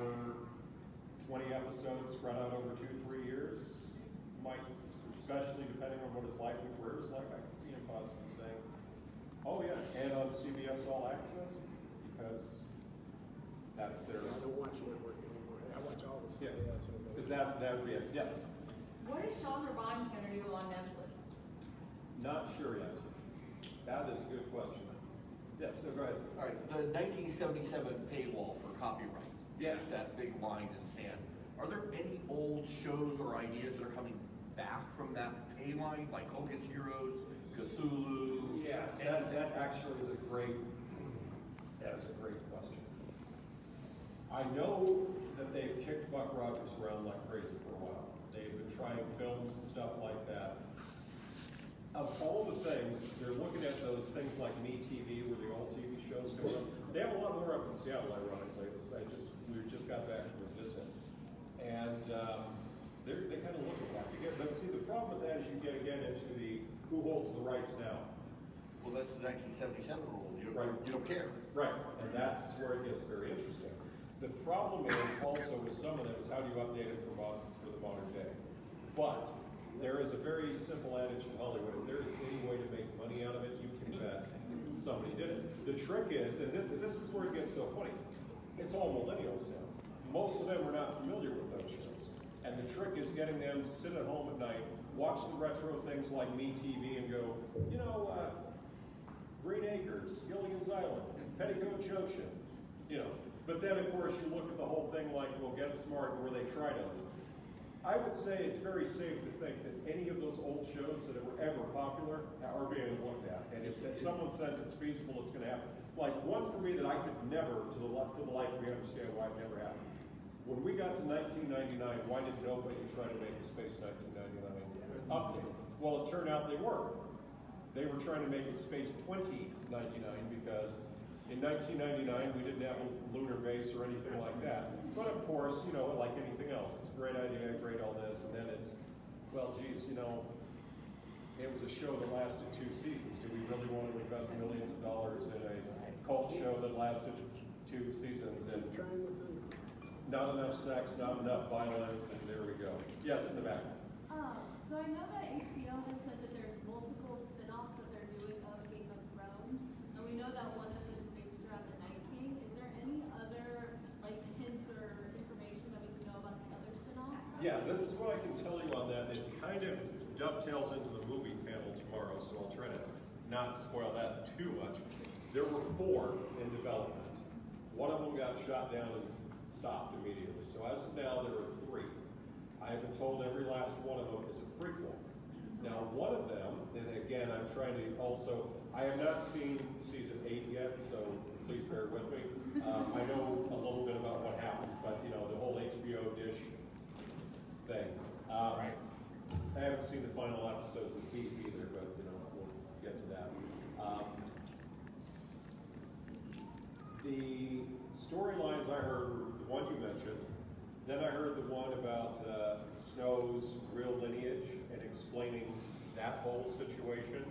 20 episodes spread out over 2-3 years, might, especially depending on what his life and career is like, I can see him possibly saying, oh yeah, and on CBS All Access, because that's their. I don't watch network anymore. I watch all the Yeah. CBS. Is that would be it? Yes. What is Shonda Rhimes gonna do on Netflix? Not sure yet. That is a good question. Yes. So go ahead. All right, the 1977 paywall for copyright. Yeah. There's that big line in sand. Are there any old shows or ideas that are coming back from that pay line, like Hocus Heroes, Cthulhu? Yes, that actually is a great question. I know that they've kicked Buck Rogers around like crazy for a while. They've been trying films and stuff like that. Of all the things, they're looking at those things like MeTV, where the old TV shows come up. They have a lot more up in Seattle, ironically. We just got back from a visit. And they kind of look at that. But see, the problem with that is you get again into the who holds the rights now. Well, that's the 1977 rule. Right. You don't care. Right, and that's where it gets very interesting. The problem is also with some of them is how do you update it for the modern day? But there is a very simple adage in Hollywood: if there is any way to make money out of it, you can bet somebody did it. The trick is, and this is where it gets so funny, it's all millennials now. Most of them are not familiar with those shows. And the trick is getting them to sit at home at night, watch the retro things like MeTV and go, Green Acres, Gilligan's Island, Petticoat Junction, But then, of course, you look at the whole thing like, well, Get Smart, where they try to. I would say it's very safe to think that any of those old shows that were ever popular are being looked at. And if someone says it's feasible, it's going to happen. Like one for me that I could never, for the life of me, understand why it never happened. When we got to 1999, why did nobody try to make a Space 1999 update? Well, it turned out they were. They were trying to make it Space 2099 because in 1999 we didn't have a lunar base or anything like that. But of course, like anything else, it's a great idea, great all this, and then it's, well, geez, it was a show that lasted 2 seasons. Do we really want to invest millions of dollars in a cult show that lasted 2 seasons and not enough sex, not enough violence, and there we go. Yes, in the back. So I know that HBO has said that there's multiple spin-offs that they're doing of Game of Thrones, and we know that one of them is based around the Night King. Is there any other hints or information that we can know about the other spin-offs? Yeah, this is what I can tell you on that. It kind of dovetails into the movie panel tomorrow, so I'll try to not spoil that too much. There were 4 in development. One of them got shot down and stopped immediately. So as of now, there are 3. I have been told every last one of them is a prequel. Now, one of them, and again, I'm I'm trying to also, I have not seen season 8 yet, so please bear with me. I know a little bit about what happens, but you know, the whole HBO dish thing. Right. I haven't seen the final episodes of Heat either, but you know, we'll get to that. The storylines I heard were the one you mentioned. Then I heard the one about Snow's real lineage and explaining that whole situation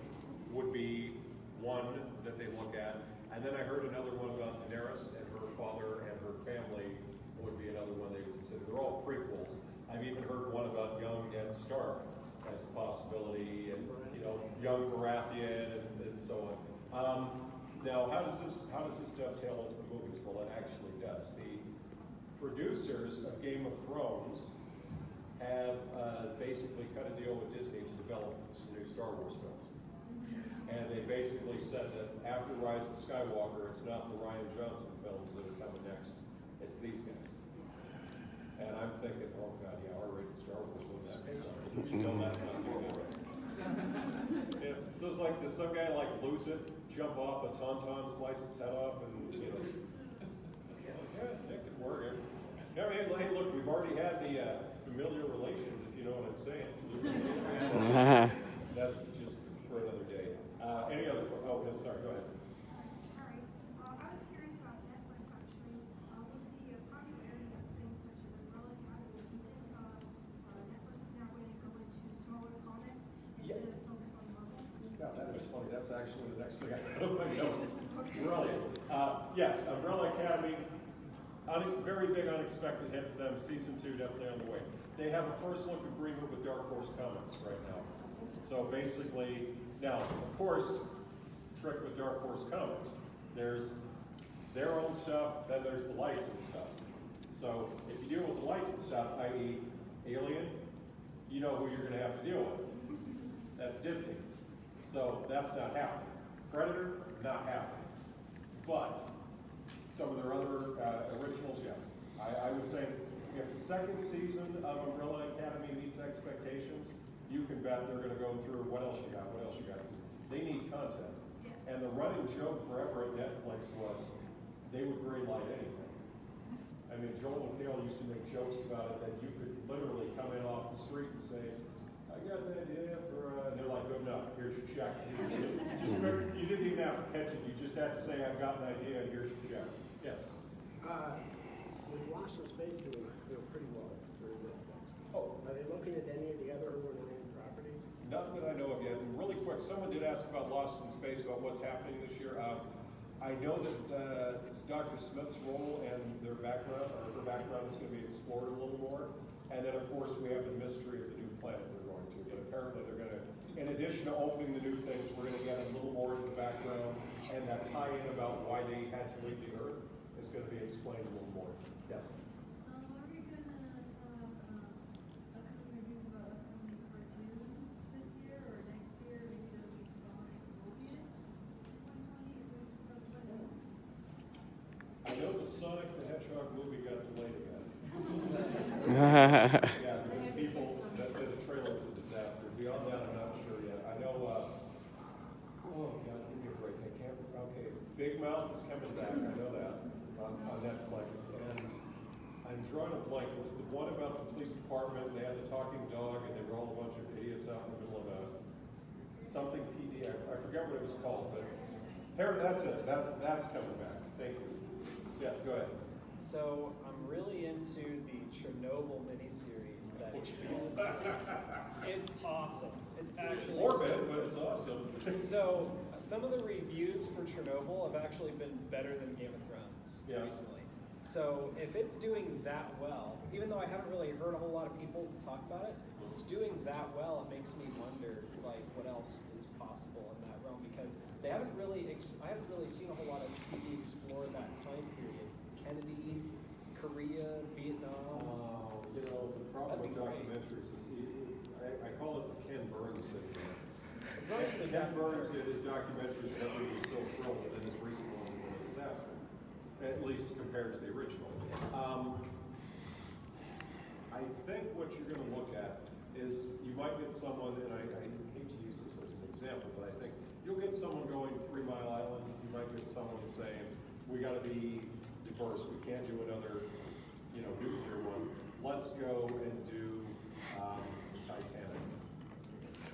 would be one that they look at. And then I heard another one about Daenerys and her father and her family would be another one they would consider. They're all prequels. I've even heard one about young Ned Stark as a possibility, and you know, young Baratheon and so on. Now, how does this dovetail into the movies? Well, it actually does. The producers of Game of Thrones have basically cut a deal with Disney to develop some new Star Wars films. And they basically said that after Rise of Skywalker, it's not the Rian Johnson films that are coming next, it's these guys. And I'm thinking, oh God, yeah, R-rated Star Wars, wouldn't that be something? You know that's not good. Yeah. So it's like, does some guy like lose it, jump off a tauntaun, slice its head off, and you know? Yeah, that could work. No, hey, look, we've already had the familiar relations, if you know what I'm saying. That's just for another day. Any other? Oh, no, sorry. Go ahead. Sorry. I was curious about Netflix actually. With the popularity of things such as Umbrella Academy, do you think Netflix is now going to go into smaller comics instead of focus on Marvel? Yeah, that is funny. That's actually the next thing I put on my notes. Brilliant. Yes, Umbrella Academy. Very big unexpected hit for them. Season 2 definitely on the way. They have a first look agreement with Dark Horse Comics right now. So basically, now of course, trick with Dark Horse Comics. There's their own stuff, then there's the licensed stuff. So if you deal with the licensed stuff, i.e. Alien, you know who you're going to have to deal with. That's Disney. So that's not happening. Predator, not happening. But some of their other originals, yeah. I would think if the second season of Umbrella Academy meets expectations, you can bet they're going to go through what else you got, what else you got. 'Cause they need content. Yeah. And the running joke forever at Netflix was they would greenlight anything. I mean, Joel McHale used to make jokes about it that you could literally come in off the street and say, I got an idea for, and they're like, good enough, here's your check. You didn't even have to catch it, you just had to say, I've got an idea, and here's your check. Yes? With Lost in Space doing pretty well for Netflix. Oh. Are they looking at any of the other overnight properties? Not that I know of yet. And really quick, someone did ask about Lost in Space, about what's happening this year. I know that it's Dr. Smith's role and their background, or her background, is going to be explored a little more. And then, of course, we have the mystery of the new planet we're going to. But apparently they're going to, in addition to opening the new things, we're going to get a little more into the background, and that tie-in about why they had to leave the Earth is going to be explained a little more. Yes? Are we gonna have upcoming reviews about upcoming cartoons this year or next year? Maybe there'll be Sonic Mobius in 2020. I know the Sonic the Hedgehog movie got delayed again. Yeah, because people, the trailer was a disaster. Beyond that, I'm not sure yet. I know, oh God, give me a break. I can't, okay. Big Mouth is coming back, I know that, on Netflix. And I'm drawing a blank. It was the one about the police department. They had the talking dog, and they were all a bunch of idiots out in the middle of a something PD. I forget what it was called, but that's it. That's coming back. Thank you. Yeah, go ahead. So I'm really into the Chernobyl miniseries that it's awesome. It's actually morbid, but it's awesome. So some of the reviews for Chernobyl have actually been better than Game of Thrones recently. So if it's doing that well, even though I haven't really heard a whole lot of people talk about it, it's doing that well. It makes me wonder, like, what else is possible in that realm, because they haven't really, I haven't really seen a whole lot of TV explore that time period. Kennedy, Korea, Vietnam. You know, the problem with documentaries is I call it the Ken Burns thing. It's not even Ken Burns did his documentaries that we were so thrilled with, and his recent one was a disaster, at least compared to the original. I think what you're going to look at is you might get someone, and I hate to use this as an example, but I think you'll get someone going 3 Mile Island, you might get someone saying, we gotta be diverse, we can't do another, nuclear one. Let's go and do, Titanic.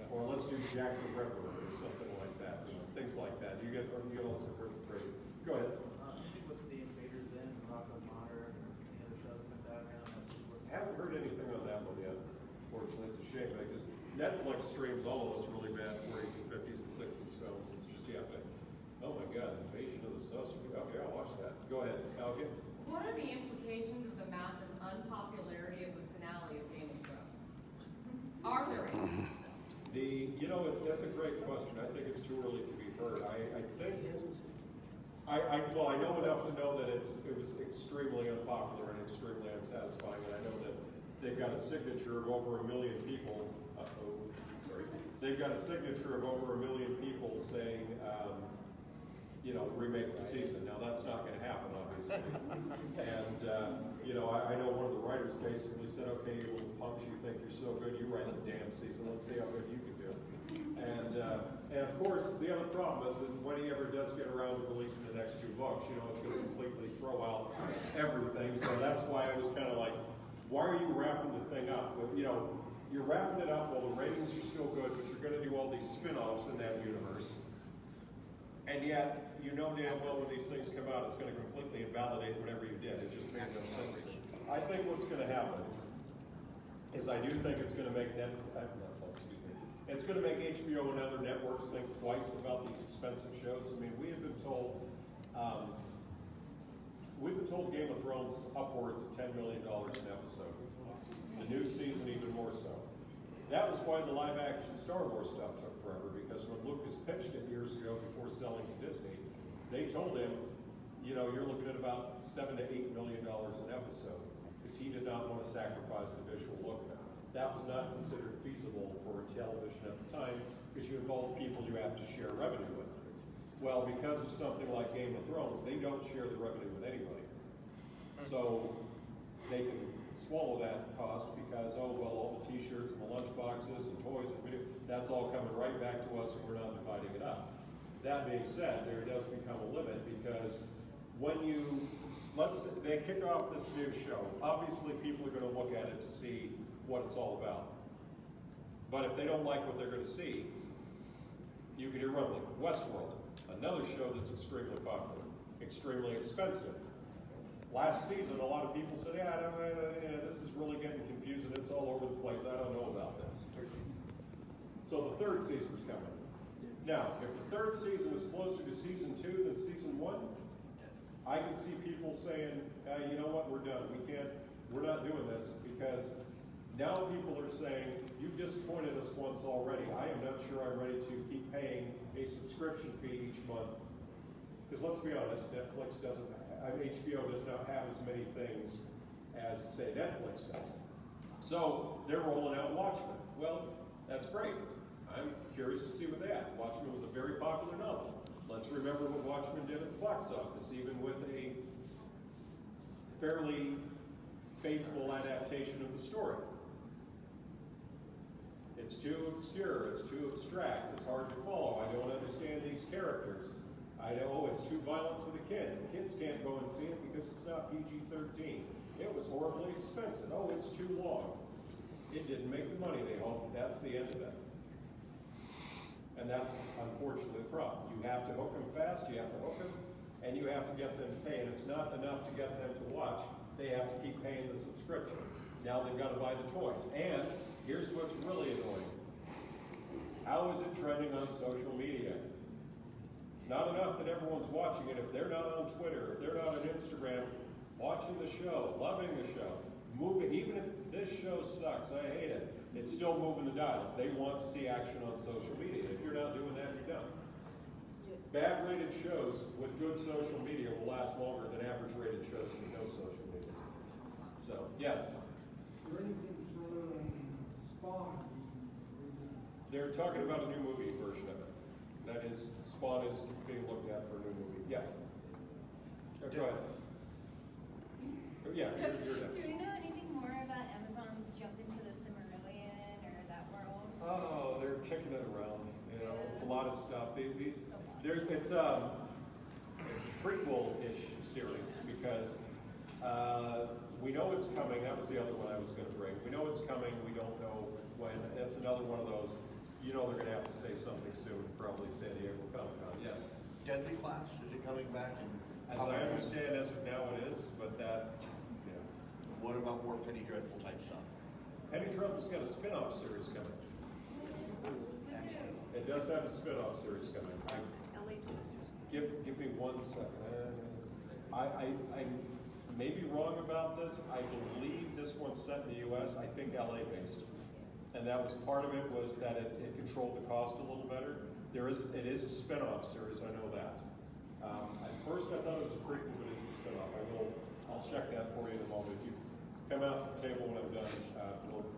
Or let's do Jack the Ripper or something like that, things like that. You get all sorts of crazy. Go ahead. I think with the Invaders Zim, Rocco Modern, or any other shows coming back around, Haven't heard anything on that one yet. Fortunately, it's a shame because Netflix streams all of those really bad 40s and 50s and 60s films. It's just you have to. Oh my God, Invasion of the Saucer. Okay, I'll watch that. Go ahead, Alvin. What are the implications of the massive unpopularity of the finale of Game of Thrones? Are there any? That's a great question. I think it's too early to be heard. I think. He hasn't seen it. I know enough to know that it was extremely unpopular and extremely unsatisfying, and I know that they've got a signature of over 1 million people. Sorry. They've got a signature of over 1 million people saying, remake the season. Now that's not going to happen, obviously. And I know one of the writers basically said, "Okay, you little punks, you think you're so good, you write the damn season. Let's see how good you can do." And of course, the other problem is that when he ever does get around to releasing the next 2 books, it's going to completely throw out everything. So that's why I was kind of like, why are you wrapping the thing up? But, you're wrapping it up while the ratings are still good, but you're going to do all these spin-offs in that universe. And yet, damn well when these things come out, it's going to completely invalidate whatever you did. It just made no sense. I think what's going to happen is I do think it's going to make it's going to make HBO and other networks think twice about these expensive shows. I mean, we have been told Game of Thrones upwards of $10 million an episode. The new season even more so. That was why the live-action Star Wars stuff took forever, because when Lucas pitched it years ago before selling to Disney, they told him, you're looking at about $7 to $8 million an episode, because he did not want to sacrifice the visual look of it. That was not considered feasible for television at the time, because you involve people you have to share revenue with. Well, because of something like Game of Thrones, they don't share the revenue with anybody. So they can swallow that cost because, all the t-shirts and the lunch boxes and toys and video, that's all coming right back to us and we're not dividing it up. That being said, there does become a limit because when they kick off this new show, obviously people are going to look at it to see what it's all about. But if they don't like what they're going to see, you can hear rumbling. Westworld, another show that's extremely popular, extremely expensive. Last season, a lot of people said, this is really getting confusing. It's all over the place. I don't know about this. So the 3rd season's coming. Now, if the 3rd season is closer to season 2 than season 1, I can see people saying, you know what, we're done. We're not doing this because now people are saying, you've disappointed us once already. I am not sure I'm ready to keep paying a subscription fee each month. Because let's be honest, HBO does not have as many things as, say, Netflix does. So they're rolling out Watchmen. Well, that's great. I'm curious to see what they have. Watchmen was a very popular novel. Let's remember what Watchmen did at the box office, even with a fairly faithful adaptation of the story. It's too obscure, it's too abstract, it's hard to follow. I don't understand these characters. I know it's too violent for the kids. The kids can't go and see it because it's not PG-13. It was horribly expensive. Oh, it's too long. It didn't make the money they hoped. That's the end of it. And that's unfortunately the problem. You have to hook them fast, you have to hook them, and you have to get them to pay. And it's not enough to get them to watch. They have to keep paying the subscription. Now they've got to buy the toys. And here's what's really annoying. How is it trending on social media? It's not enough that everyone's watching it. If they're not on Twitter, if they're not on Instagram, watching the show, loving the show, moving, even if this show sucks, I hate it, it's still moving the dials. They want to see action on social media. If you're not doing that, you're done. Bad rated shows with good social media will last longer than average rated shows with no social media. So, yes? Is there anything for Spawn? They're talking about a new movie version of it. That is, Spawn is being looked at for a new movie. Yeah. Go ahead. Yeah, you're next. Do we know anything more about Amazon's jump into the Cimmerillion or that world? Oh, they're kicking it around. lot of stuff. It's a prequel-ish series because we know it's coming. That was the other one I was going to bring. We know it's coming. We don't know when. That's another one of those. You know they're going to have to say something soon. Probably San Diego Comic-Con. Yes. Deadly Class, is it coming back? As I understand, as of now, it is. But that, yeah. What about more Penny Dreadful type stuff? Penny Dreadful's got a spin-off series coming. Excellent. It does have a spin-off series coming. Give me 1 second. I may be wrong about this. I believe this one's set in the U.S. I think LA based, and that was part of it was that it controlled the cost a little better. It is a spin-off series. I know that. At first I thought it was a prequel, but it's a spin-off. I'll check that for you in a moment. If you come out to the table when I'm done,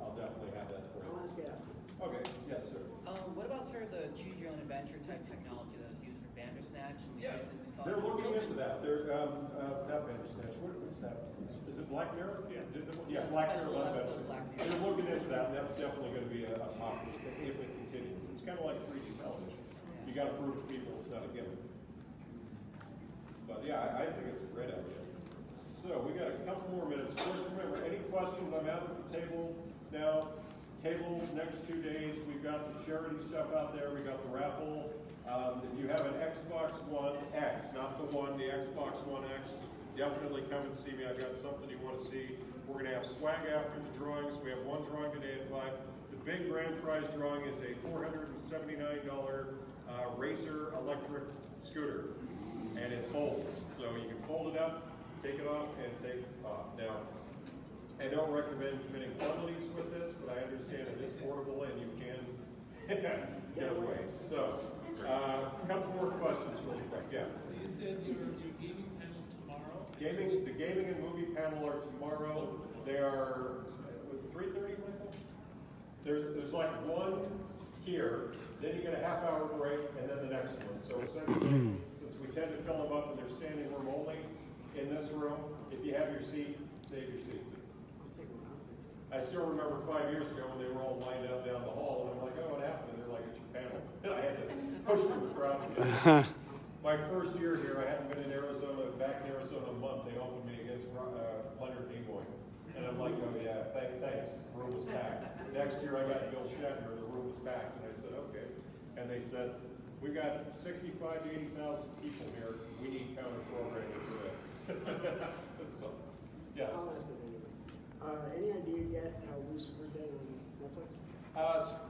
I'll definitely have that for you. I'll ask you after. Okay. Yes, sir. What about sort of the choose your own adventure type technology that was used for Bandersnatch? And we Yeah, recently saw they're looking into children's- that. They're not Bandersnatch. What is that? Is it Black Mirror? Yeah, Yeah, Black special Mirror. episode of Black Mirror. They're looking into that, and that's definitely going to be a popular if it continues. It's kind of like 3D television. You got to prove to people it's not a given. But yeah, I think it's a great idea. So we got a couple more minutes. Of course, remember, any questions? I'm out at the table now. Table next 2 days. We've got the charity stuff out there. We got the raffle. If you have an Xbox One X, not the one, the Xbox One X, definitely come and see me. I've got something you want to see. We're going to have swag after the drawings. We have one drawing today at 5. The big grand prize drawing is a $479 Racer electric scooter, and it folds. So you can fold it up, take it off, and take it off. Now, I don't recommend committing felonies with this, but I understand it is portable and you can get away. So, a couple more questions really quick. Yeah. So you said your gaming panel's tomorrow? The gaming and movie panel are tomorrow. They are 3:30, Michael? There's like one here, then you get a half-hour break, and then the next one. So essentially, since we tend to fill them up and they're standing room only in this room, if you have your seat, save your seat. I still remember 5 years ago when they were all lined up down the hall, and I'm like, oh, what happened? And they're like, it's your panel. And I had to push through the crowd. My first year here, I hadn't been in Arizona, back in Arizona a month. They opened me against Leonard Nimoy. And I'm like, oh yeah, thanks. The room was packed. Next year I got Bill Shatner, the room was packed. And I said, okay. And they said, we've got 65 to 80,000 people here. We need counter programming for that. So, yes. I'll ask it anyway. Any idea yet how Lucifer did on Netflix?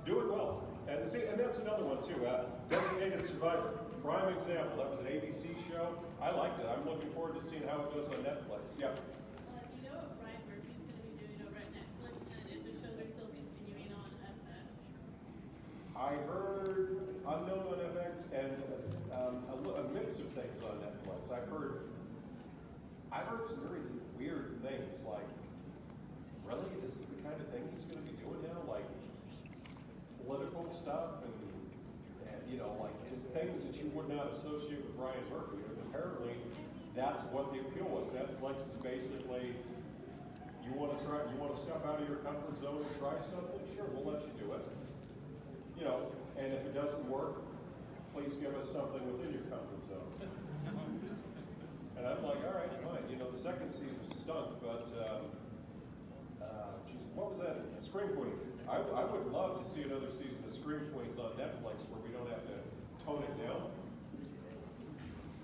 Do it well. And see, and that's another one too. Designated Survivor, prime example. That was an ABC show. I liked it. I'm looking forward to seeing how it does on Netflix. Yeah. You know what Brian Murphy's going to be doing over at Netflix, and if the shows are still continuing on FX? I heard Unknown on FX and a mix of things on Netflix. I've heard some very weird things like, really, this is the kind of thing he's going to be doing now, like political stuff and you know, like things that you would not associate with Brian Murphy. And apparently, that's what the appeal was. Netflix is basically, you want to step out of your comfort zone and try something? Sure, we'll let you do it. You know, and if it doesn't work, please give us something within your comfort zone. And I'm like, all right, fine. You know, the second season stunk, but geez, what was that? Scream Queens. I would love to see another season of Scream Queens on Netflix where we don't have to tone it down.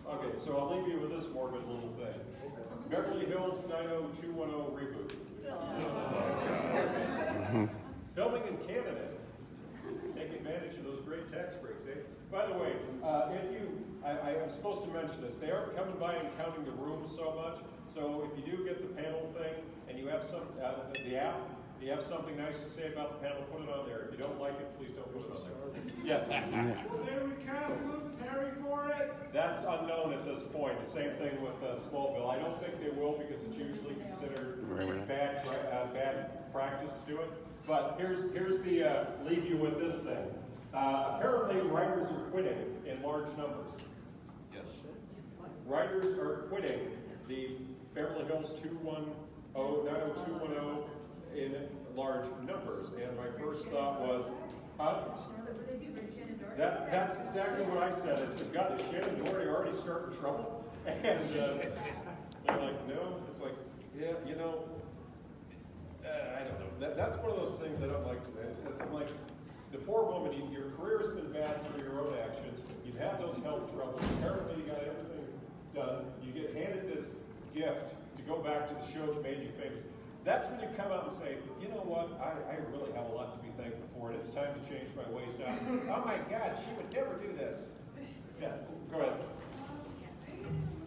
Okay, so I'll leave you with this morbid little thing. Beverly Hills 90210 reboot. Filming in Canada. Take advantage of those great tax breaks, eh? By the way, I'm supposed to mention this. They aren't coming by and counting the rooms so much. So if you do get the panel thing and you have the app, you have something nice to say about the panel, put it on there. If you don't like it, please don't put it on there. Yes. Will they recast Luke Perry for it? That's unknown at this point. The same thing with Smallville. I don't think they will because it's usually considered bad practice to do it. But here's the leave you with this thing. Apparently, writers are quitting in large numbers. Yes. Writers are quitting the Beverly Hills 90210 in large numbers. And my first thought was, That's exactly what I said. I said, God, is Shannon Doherty already starting trouble? And they're like, no. It's like, yeah, you know, I don't know. That's one of those things that I'm like, because I'm like, the poor woman, your career has been bad for your own actions. You've had those health troubles. Apparently, you got everything done. You get handed this gift to go back to the show that made you famous. That's when you come out and say, you know what, I really have a lot to be thankful for, and it's time to change my ways now. Oh my God, she would never do this. Yeah, go ahead. Are you gonna